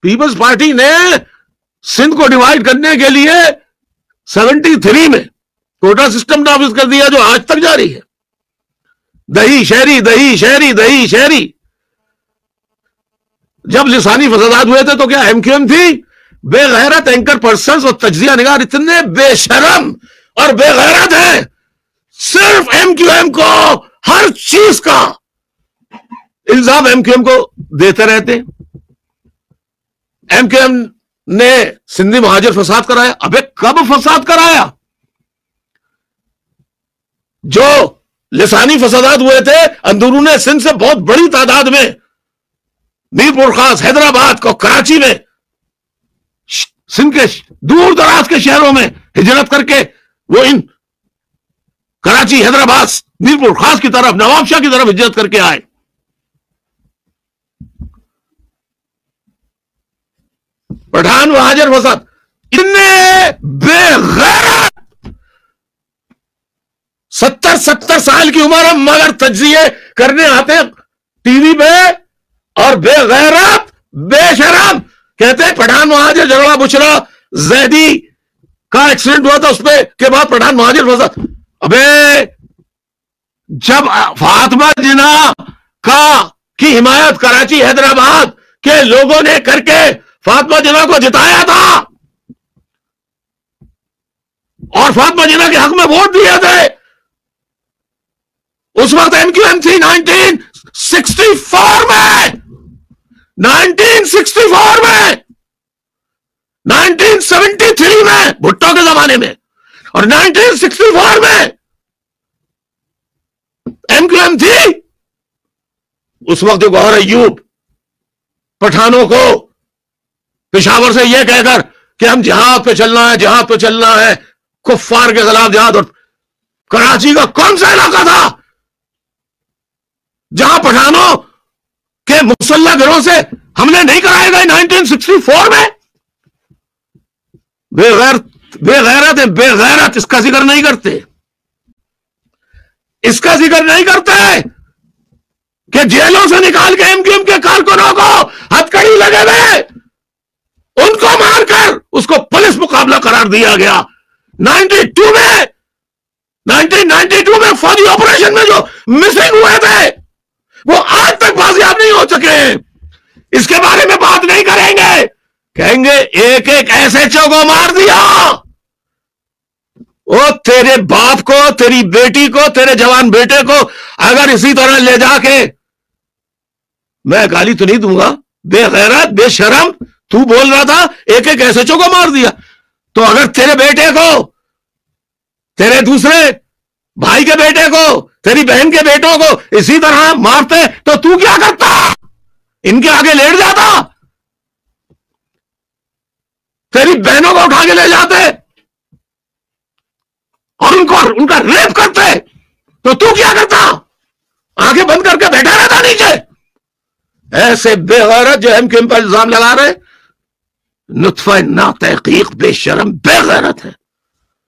Peoples party نے سندھ کو divide کرنے کے لیے 73 میں کوٹا سسٹم نافذ کر دیا جو آج تک جاری ہے. دہی شہری دہی شہری دہی شہری. جب لسانی فسادات ہوئے تھے تو کیا ایم کیو ایم تھی؟ بے غیرت اینکر پرسنز اور تجزیہ نگار اتنے بے شرم اور بے غیرت ہیں، صرف ایم کیو ایم کو ہر چیز کا الزام ایم کیو ایم کو دیتے رہتے. ایم کیو ایم نے سندھی مہاجر فساد کرایا. ابے کب فساد کرایا؟ جو لسانی فسادات ہوئے تھے اندرون سندھ سے بہت بڑی تعداد میں میرپور خاص، حیدرآباد کو، کراچی میں، سندھ کے دور دراز کے شہروں میں ہجرت کر کے وہ ان کراچی، حیدرآباد، میرپور خاص کی طرف، نواب شاہ کی طرف ہجرت کر کے آئے. پٹھان مہاجر فساد اتنے بے غیرت، 70 سال کی عمر ہم مگر تجزیے کرنے آتے ہیں ٹی وی پہ، اور بے غیرت بے شرم کہتے ہیں پٹھان مہاجر جھگڑا بشرا زیدی کا ایکسیڈنٹ ہوا تھا اس پہ کے بعد پٹھان مہاجر فساد. ابے جب فاطمہ جناح کی حمایت کراچی حیدرآباد کے لوگوں نے کر کے فاطمہ جناح کو جتایا تھا اور فاطمہ جناح کے حق میں ووٹ دیے تھے، اس وقت ایم کیو ایم تھی 1964 میں، 1964 میں، 1973 میں بھٹو کے زمانے میں، اور 1964 میں ایم کیو ایم تھی. اس وقت جو گوہر ایوب پٹھانوں کو پشاور سے یہ کہہ کر کہ ہم جہاد پہ چلنا ہے، جہاد پہ چلنا ہے، کفار کے خلاف جہاد. اور کراچی کا کون سا علاقہ تھا جہاں پٹھانوں کے مسلح گروہ سے ہم نے نہیں کرائے گئے 1964 میں؟ بے غیرت ہے، بے غیرت. اس کا ذکر نہیں کرتے، اس کا ذکر نہیں کرتے کہ جیلوں سے نکال کے ایم کیو ایم کے کارکنوں کو ہتھکڑی لگے ہوئے ان کو مار کر اس کو پولیس مقابلہ قرار دیا گیا. 1992 میں فوجی آپریشن میں جو مسنگ ہوئے تھے وہ آج تک بازیاب نہیں ہو سکے. اس کے بارے میں بات نہیں کریں گے، کہیں گے ایک ایک ایسے ایچ او کو مار دیا. وہ تیرے باپ کو، تیری بیٹی کو، تیرے جوان بیٹے کو اگر اسی طرح لے جا کے، میں گالی تو نہیں دوں گا، بے غیرت بے شرم، تو بول رہا تھا ایک ایک ایسے ایچ او کو مار دیا، تو اگر تیرے بیٹے کو، تیرے دوسرے بھائی کے بیٹے کو، تیری بہن کے بیٹوں کو اسی طرح مارتے تو کیا کرتا؟ ان کے آگے لیٹ جاتا؟ تیری بہنوں کو اٹھا کے لے جاتے اور ان کا ریپ کرتے تو کیا کرتا؟ آنکھیں بند کر کے بیٹھا رہتا نیچے؟ ایسے بے غیرت جو ایم کیو ایم پر الزام لگا رہے، نطفہ نا تحقیق بے شرم بے غیرت ہے.